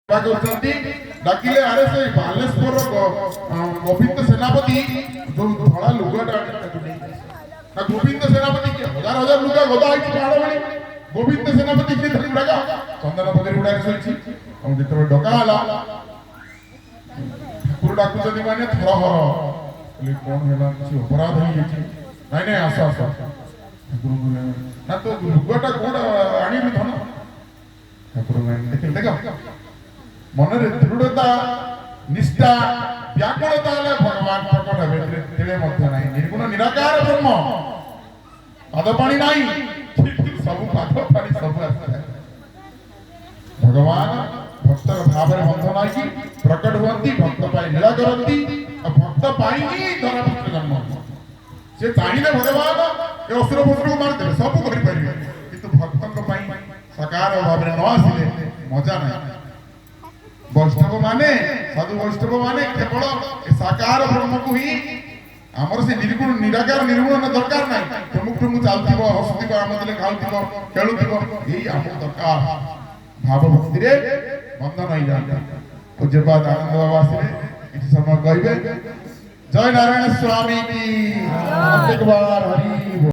डाकिले अरे से बालेश्वर गोविंद सेनापति जो धड़ा लुगाटा ना गोविंद सेनापति के हजार हजार लुगा गदा आइछि पहाड़ बणी गोविंद सेनापति के धरि उडागा चंदन पगरी उडा सैछि हम जेतबे डका हला ठाकुर डाकु जदी माने थर हर ले कोन हेला କିଛି अपराध होई छि नाही नाही आसा आसा ठाकुर ना तो लुगाटा कोड आनी धन ठाकुर माने देखो मनरे दृढ़ता निष्ठा व्याकुलता भगवान प्रकट हेबे तेले मध्य नाही निर्गुण निराकार ब्रह्म पाद पानी नाही सब पाद पानी सब आसे भगवान भक्तर भाव रे बंधन आइ प्रकट होंती भक्त पाई लीला करंती और भक्त पाई ही धरा पुत्र जन्म से चाहिले भगवान ए असुर फसुर को मार देबे सब करि परिबे किंतु भक्तन को पाई साकार भाव रे न आसिले मजा नाही वैष्णव माने साधु वैष्णव माने केवल साकार ब्रह्म को ही हमर से निर्गुण निराकार निर्गुण न दरकार नाही प्रमुख प्रमुख चालथिबो हसथिबो आमदले खाउथिबो खेलुथिबो एही हम दरकार भाव भक्ति रे बंधन होई जाता पूज्यपाद आनंद बाबा से इति समय कहबे जय नारायण स्वामी की एक बार हरि